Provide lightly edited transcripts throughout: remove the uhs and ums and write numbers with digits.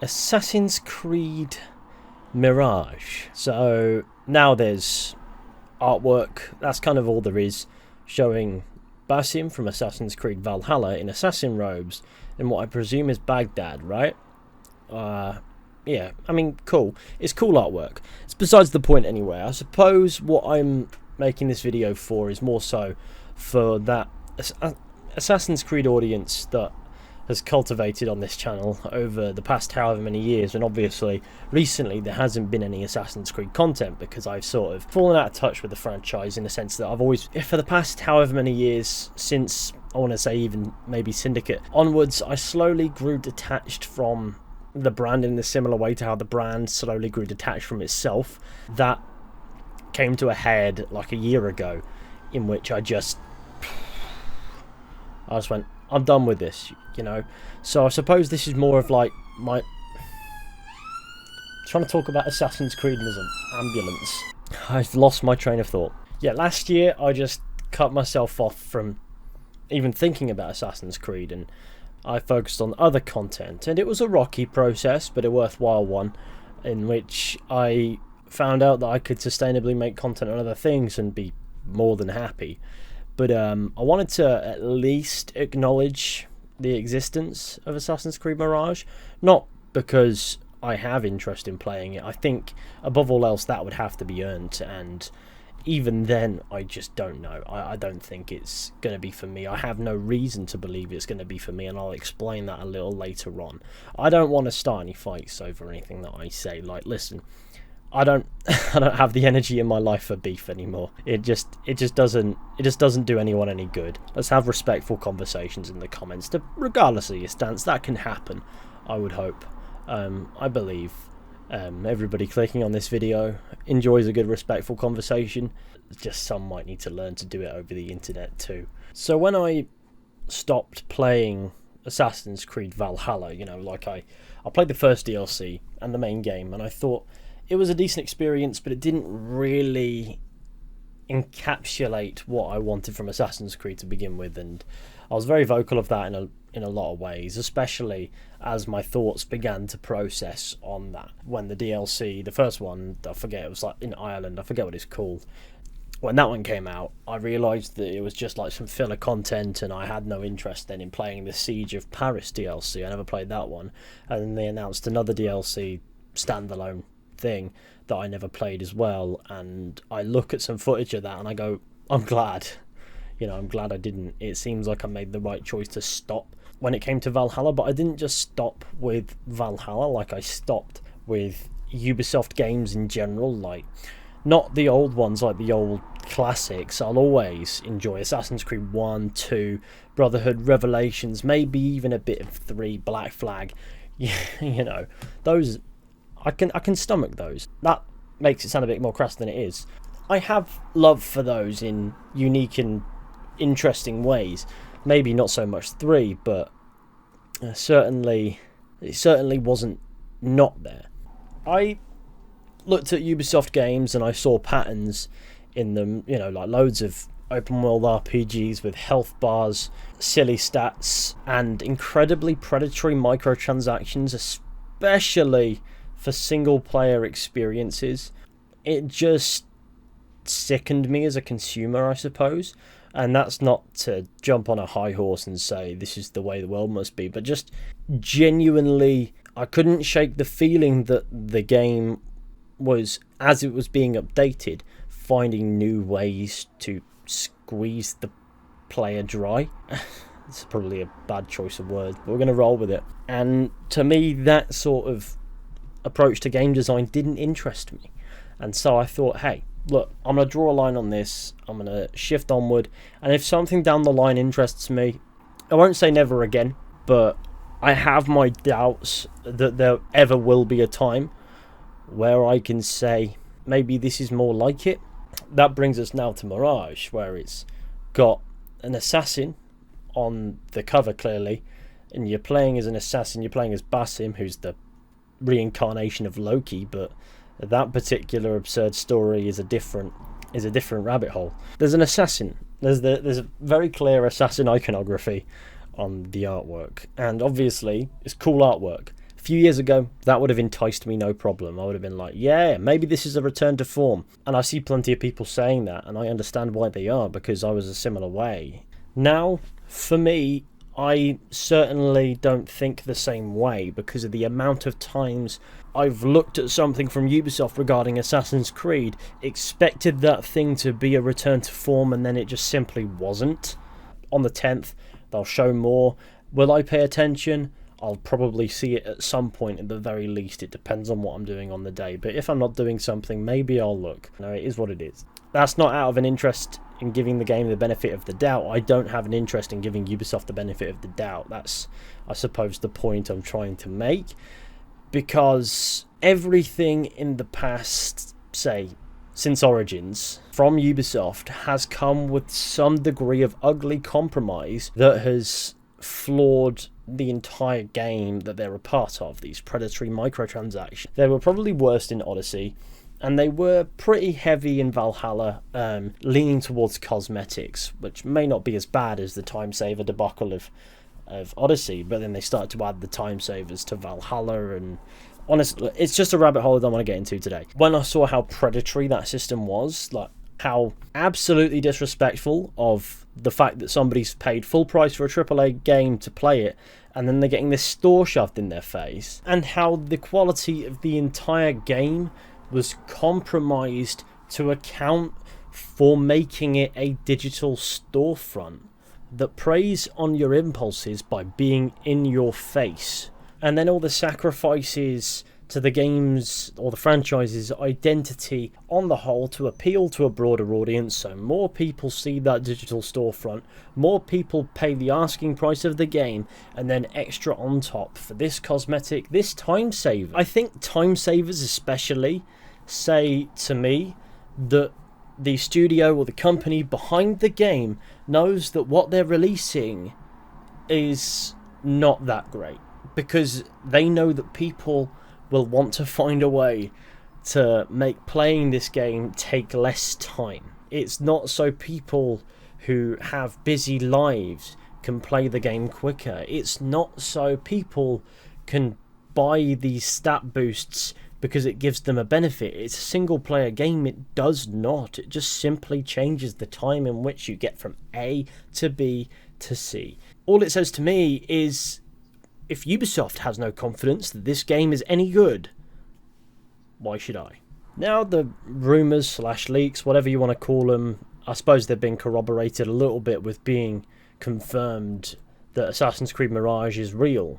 Assassin's Creed Mirage. So now there's artwork, that's kind of all there is, showing Basim from Assassin's Creed Valhalla in assassin robes in what I presume is Baghdad, right? Yeah, I mean, cool. It's cool artwork. It's besides the point anyway. I suppose what I'm making this video for is more so for that Assassin's Creed audience that has cultivated on this channel over the past however many years, and obviously recently there hasn't been any Assassin's Creed content because I've sort of fallen out of touch with the franchise, in the sense that I've always, for the past however many years, since I want to say even maybe Syndicate onwards, I slowly grew detached from the brand in a similar way to how the brand slowly grew detached from itself. That came to a head like a year ago, in which I just went, I'm done with this, you know. So I suppose this is more of like my trying to talk about Assassin's Creed as an ambulance. I've lost my train of thought. Yeah, last year I just cut myself off from even thinking about Assassin's Creed, and I focused on other content, and it was a rocky process but a worthwhile one, in which I found out that I could sustainably make content on other things and be more than happy. But I wanted to at least acknowledge the existence of Assassin's Creed Mirage, not because I have interest in playing it. I think above all else that would have to be earned, and even then I just don't know. I don't think it's going to be for me. I have no reason to believe it's going to be for me, and I'll explain that a little later on. I don't want to start any fights over anything that I say. Like, listen, I don't have the energy in my life for beef anymore. It just doesn't do anyone any good. Let's have respectful conversations in the comments, regardless of your stance. That can happen, I would hope. I believe everybody clicking on this video enjoys a good respectful conversation. Just some might need to learn to do it over the internet too. So when I stopped playing Assassin's Creed Valhalla, you know, like I played the first DLC and the main game, and I thought it was a decent experience, but it didn't really encapsulate what I wanted from Assassin's Creed to begin with, and I was very vocal of that in a lot of ways, especially as my thoughts began to process on that. When the DLC, the first one, I forget, it was like in Ireland, I forget what it's called, when that one came out, I realised that it was just like some filler content, and I had no interest then in playing the Siege of Paris DLC. I never played that one, and then they announced another DLC standalone thing that I never played as well, and I look at some footage of that and I go, I'm glad, you know, I'm glad I didn't. It seems like I made the right choice to stop when it came to Valhalla, but I didn't just stop with Valhalla, like I stopped with Ubisoft games in general, like not the old ones, like the old classics. I'll always enjoy Assassin's Creed 1, 2, Brotherhood, Revelations, maybe even a bit of 3, Black Flag. You know, those I can stomach those. That makes it sound a bit more crass than it is. I have love for those in unique and interesting ways. Maybe not so much 3, but it certainly wasn't not there. I looked at Ubisoft games and I saw patterns in them, you know, like loads of open world RPGs with health bars, silly stats, and incredibly predatory microtransactions, especially for single player experiences. It just sickened me as a consumer, I suppose. And that's not to jump on a high horse and say this is the way the world must be, but just genuinely I couldn't shake the feeling that the game was, as it was being updated, finding new ways to squeeze the player dry. It's probably a bad choice of words, but we're going to roll with it. And to me, that sort of approach to game design didn't interest me, and so I thought, hey, look, I'm going to draw a line on this, I'm going to shift onward, and if something down the line interests me, I won't say never again, but I have my doubts that there ever will be a time where I can say maybe this is more like it. That brings us now to Mirage, where it's got an assassin on the cover clearly, and you're playing as an assassin, you're playing as Basim, who's the reincarnation of Loki, but that particular absurd story is a different rabbit hole. There's an assassin. There's a very clear assassin iconography on the artwork, and obviously it's cool artwork. few years ago, that would have enticed me no problem. I would have been like, yeah, maybe this is a return to form. And I see plenty of people saying that, and I understand why they are, because I was a similar way. Now, for me, I certainly don't think the same way because of the amount of times I've looked at something from Ubisoft regarding Assassin's Creed, expected that thing to be a return to form, and then it just simply wasn't. On the 10th, they'll show more. Will I pay attention? I'll probably see it at some point at the very least. It depends on what I'm doing on the day. But if I'm not doing something, maybe I'll look. No, it is what it is. That's not out of an interest in giving the game the benefit of the doubt. I don't have an interest in giving Ubisoft the benefit of the doubt. That's, I suppose, the point I'm trying to make. Because everything in the past, say, since Origins, from Ubisoft has come with some degree of ugly compromise that has flawed the entire game that they're a part of. These predatory microtransactions. They were probably worst in Odyssey, and they were pretty heavy in Valhalla, leaning towards cosmetics, which may not be as bad as the time saver debacle of Odyssey, but then they started to add the time savers to Valhalla, and honestly, it's just a rabbit hole I don't want to get into today. When I saw how predatory that system was, like how absolutely disrespectful of the fact that somebody's paid full price for a AAA game to play it, and then they're getting this store shoved in their face, and how the quality of the entire game was compromised to account for making it a digital storefront that preys on your impulses by being in your face. And then all the sacrifices to the game's or the franchise's identity on the whole to appeal to a broader audience, so more people see that digital storefront, more people pay the asking price of the game, and then extra on top for this cosmetic, this time saver. I think time savers especially say to me that the studio or the company behind the game knows that what they're releasing is not that great, because they know that people will want to find a way to make playing this game take less time. It's not so people who have busy lives can play the game quicker. It's not so people can buy these stat boosts because it gives them a benefit. It's a single player game. It does not. It just simply changes the time in which you get from A to B to C. All it says to me is, if Ubisoft has no confidence that this game is any good, why should I? Now the rumours / leaks, whatever you want to call them, I suppose they've been corroborated a little bit with being confirmed that Assassin's Creed Mirage is real,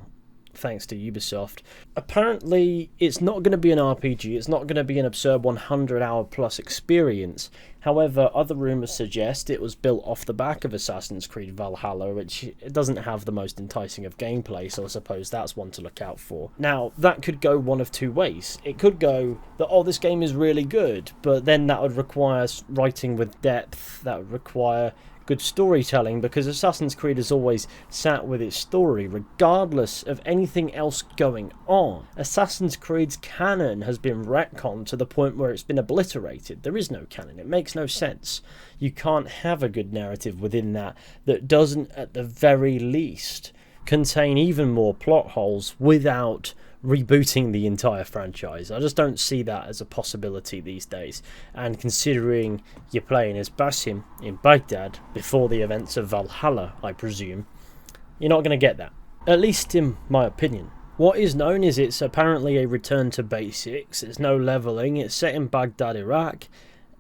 thanks to Ubisoft. Apparently, it's not going to be an RPG, it's not going to be an absurd 100-hour plus experience. However, other rumours suggest it was built off the back of Assassin's Creed Valhalla, which it doesn't have the most enticing of gameplay, so I suppose that's one to look out for. Now, that could go one of two ways. It could go that, oh, this game is really good, but then that would require writing with depth, that would require good storytelling, because Assassin's Creed has always sat with its story regardless of anything else going on. Assassin's Creed's canon has been retconned to the point where it's been obliterated. There is no canon. It makes no sense. You can't have a good narrative within that doesn't at the very least contain even more plot holes without rebooting the entire franchise. I just don't see that as a possibility these days, and considering you're playing as Basim in Baghdad before the events of Valhalla, I presume, you're not going to get that, at least in my opinion. What is known is it's apparently a return to basics. There's no leveling. It's set in Baghdad, Iraq.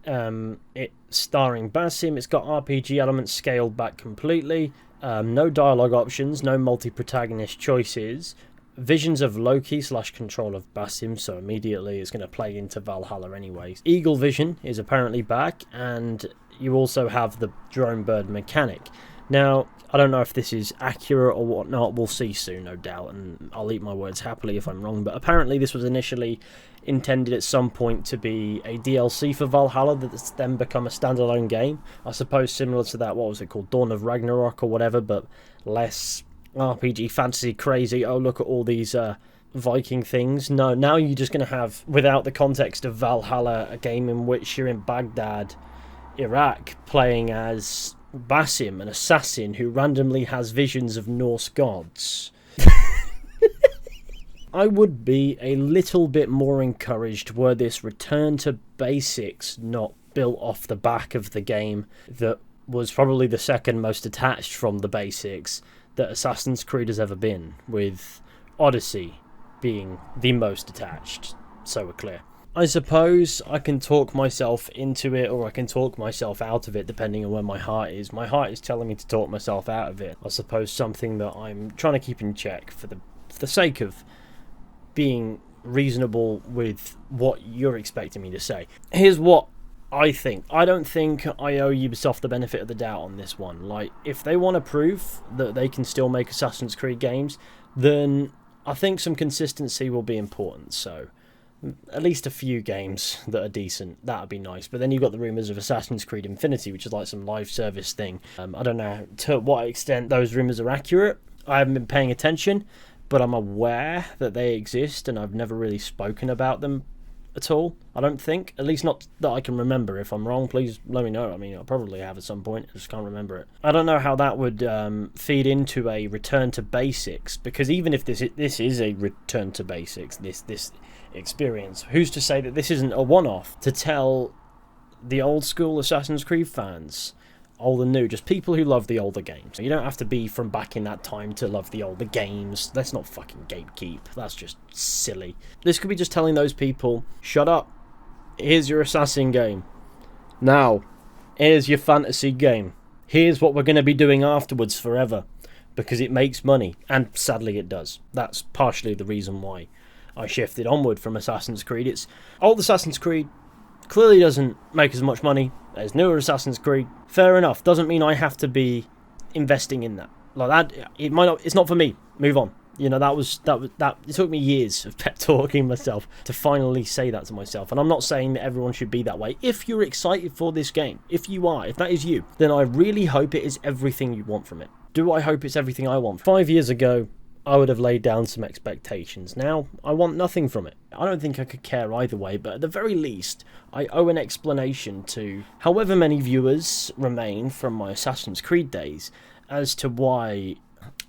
It's starring Basim. It's got RPG elements scaled back completely. No dialogue options, no multi-protagonist choices. Visions of Loki / control of Basim, so immediately it's going to play into Valhalla anyways. Eagle Vision is apparently back, and you also have the drone bird mechanic. Now, I don't know if this is accurate or whatnot, we'll see soon, no doubt, and I'll eat my words happily if I'm wrong, but apparently this was initially intended at some point to be a DLC for Valhalla that's then become a standalone game. I suppose similar to that, what was it called, Dawn of Ragnarok or whatever, but less RPG fantasy crazy. Oh, look at all these Viking things. No, now you're just going to have, without the context of Valhalla, a game in which you're in Baghdad, Iraq, playing as Basim, an assassin who randomly has visions of Norse gods. I would be a little bit more encouraged were this return to basics not built off the back of the game that was probably the second most attached from the basics that Assassin's Creed has ever been, with Odyssey being the most attached, so we're clear. I suppose I can talk myself into it, or I can talk myself out of it, depending on where my heart is. My heart is telling me to talk myself out of it. I suppose something that I'm trying to keep in check for the sake of being reasonable with what you're expecting me to say. Here's what I think. I don't think I owe Ubisoft the benefit of the doubt on this one. Like, if they want to prove that they can still make Assassin's Creed games, then I think some consistency will be important. So, at least a few games that are decent, that would be nice. But then you've got the rumours of Assassin's Creed Infinity, which is like some live service thing. I don't know to what extent those rumours are accurate. I haven't been paying attention, but I'm aware that they exist, and I've never really spoken about them at all, I don't think. At least not that I can remember. If I'm wrong, please let me know. I mean, I probably have at some point. I just can't remember it. I don't know how that would feed into a return to basics, because even if this is a return to basics, this experience, who's to say that this isn't a one-off to tell the old school Assassin's Creed fans, old and new, just people who love the older games. You don't have to be from back in that time to love the older games. Let's not fucking gatekeep. That's just silly. This could be just telling those people, shut up. Here's your assassin game. Now, here's your fantasy game. Here's what we're going to be doing afterwards forever. Because it makes money. And sadly it does. That's partially the reason why I shifted onward from Assassin's Creed. It's old Assassin's Creed clearly doesn't make as much money as newer Assassin's Creed. Fair enough. Doesn't mean I have to be investing in that. Like that, it might not. It's not for me. Move on. You know, that. It took me years of pep talking myself to finally say that to myself. And I'm not saying that everyone should be that way. If you're excited for this game, if that is you, then I really hope it is everything you want from it. Do I hope it's everything I want? 5 years ago, I would have laid down some expectations. Now, I want nothing from it. I don't think I could care either way, but at the very least, I owe an explanation to however many viewers remain from my Assassin's Creed days as to why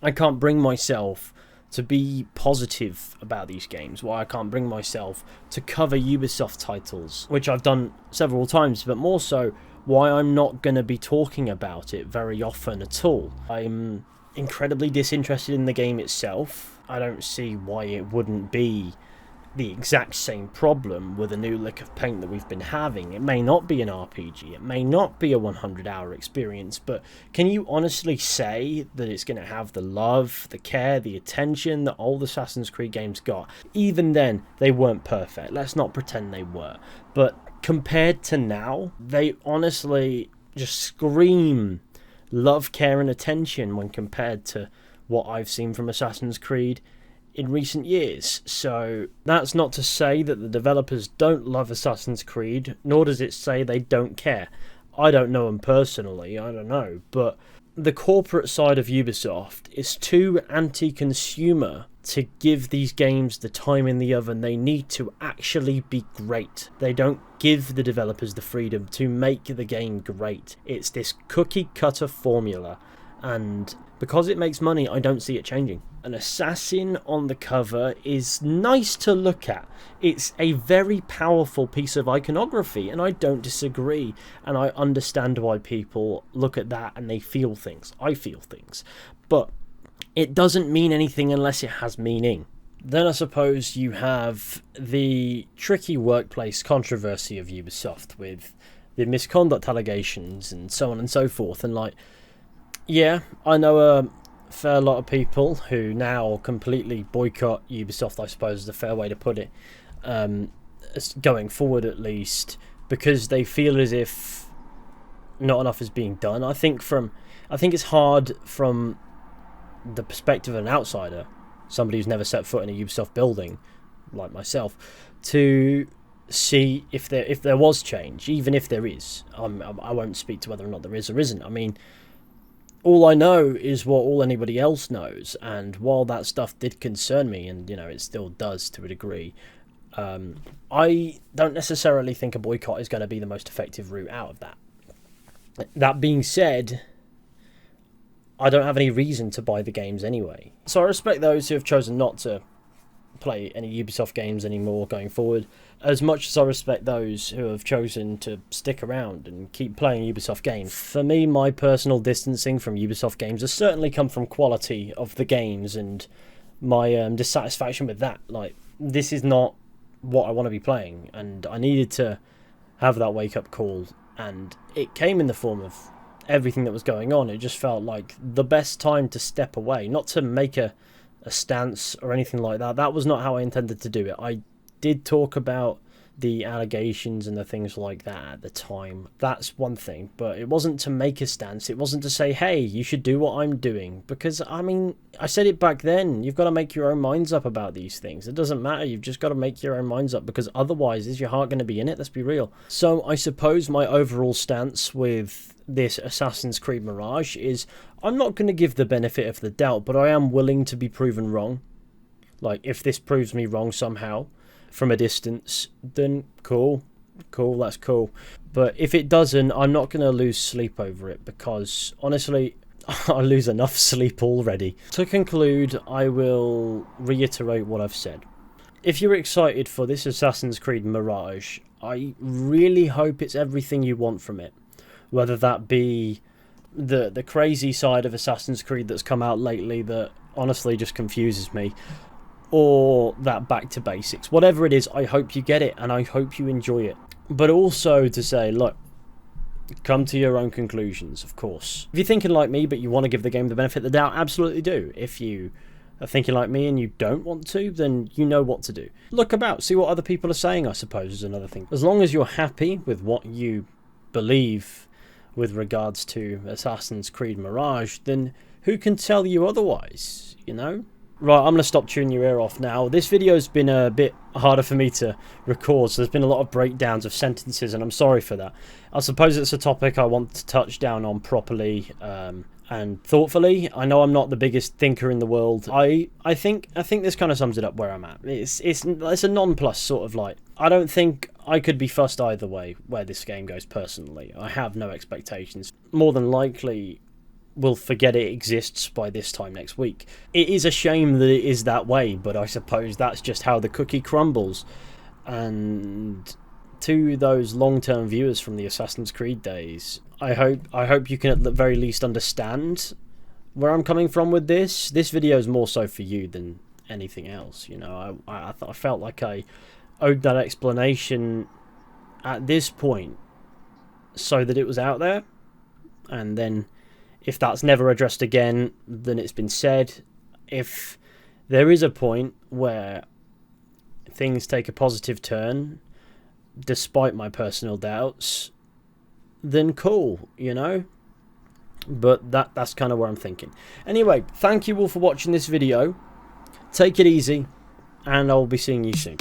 I can't bring myself to be positive about these games, why I can't bring myself to cover Ubisoft titles, which I've done several times, but more so, why I'm not going to be talking about it very often at all. I'm incredibly disinterested in the game itself. I don't see why it wouldn't be the exact same problem with a new lick of paint that we've been having. It may not be an RPG, it may not be a 100-hour experience, but can you honestly say that it's going to have the love, the care, the attention that old Assassin's Creed games got? Even then, they weren't perfect. Let's not pretend they were. But compared to now, they honestly just scream love, care and attention when compared to what I've seen from Assassin's Creed in recent years. So that's not to say that the developers don't love Assassin's Creed, nor does it say they don't care. I don't know them personally, I don't know, but the corporate side of Ubisoft is too anti-consumer to give these games the time in the oven they need to actually be great. They don't give the developers the freedom to make the game great. It's this cookie cutter formula, and because it makes money, I don't see it changing. An assassin on the cover is nice to look at. It's a very powerful piece of iconography, and I don't disagree. And I understand why people look at that and they feel things. I feel things. But it doesn't mean anything unless it has meaning. Then I suppose you have the tricky workplace controversy of Ubisoft with the misconduct allegations and so on and so forth. And like, yeah, I know a fair lot of people who now completely boycott Ubisoft, I suppose is a fair way to put it, going forward at least, because they feel as if not enough is being done. I think it's hard from the perspective of an outsider, somebody who's never set foot in a Ubisoft building, like myself, to see if there was change, even if there is. I won't speak to whether or not there is or isn't. I mean, all I know is what all anybody else knows, and while that stuff did concern me, and you know it still does to a degree, I don't necessarily think a boycott is going to be the most effective route out of that. That being said, I don't have any reason to buy the games anyway. So I respect those who have chosen not to play any Ubisoft games anymore going forward. As much as I respect those who have chosen to stick around and keep playing Ubisoft games, for me, my personal distancing from Ubisoft games has certainly come from quality of the games and my dissatisfaction with that. Like, this is not what I want to be playing, and I needed to have that wake-up call, and it came in the form of everything that was going on. It just felt like the best time to step away, not to make a stance or anything like that. That was not how I intended to do it. I did talk about the allegations and the things like that at the time. That's one thing, but it wasn't to make a stance. It wasn't to say, hey, you should do what I'm doing, because I mean, I said it back then, you've got to make your own minds up about these things. It doesn't matter, you've just got to make your own minds up, because otherwise is your heart going to be in it? Let's be real. So I suppose my overall stance with this Assassin's Creed Mirage is, I'm not going to give the benefit of the doubt, but I am willing to be proven wrong. Like, if this proves me wrong somehow from a distance, then cool, that's cool. But if it doesn't, I'm not going to lose sleep over it, because honestly, I lose enough sleep already. To conclude, I will reiterate what I've said. If you're excited for this Assassin's Creed Mirage, I really hope it's everything you want from it. Whether that be the crazy side of Assassin's Creed that's come out lately that honestly just confuses me, or that back to basics. Whatever it is, I hope you get it and I hope you enjoy it. But also to say, look, come to your own conclusions, of course. If you're thinking like me but you want to give the game the benefit of the doubt, absolutely do. If you are thinking like me and you don't want to, then you know what to do. Look about, see what other people are saying, I suppose, is another thing. As long as you're happy with what you believe with regards to Assassin's Creed Mirage, then who can tell you otherwise, you know? Right, I'm going to stop chewing your ear off now. This video's been a bit harder for me to record, so there's been a lot of breakdowns of sentences, and I'm sorry for that. I suppose it's a topic I want to touch down on properly and thoughtfully. I know I'm not the biggest thinker in the world. I think this kind of sums it up where I'm at. It's a non-plus sort of like. I don't think I could be fussed either way where this game goes personally. I have no expectations. More than likely, we'll forget it exists by this time next week. It is a shame that it is that way, but I suppose that's just how the cookie crumbles. And to those long-term viewers from the Assassin's Creed days, I hope you can at the very least understand where I'm coming from with this. This video is more so for you than anything else. You know, I felt like I owed that explanation at this point so that it was out there, and then if that's never addressed again, then it's been said. If there is a point where things take a positive turn, despite my personal doubts, then cool, you know? But that's kind of where I'm thinking. Anyway, thank you all for watching this video. Take it easy, and I'll be seeing you soon.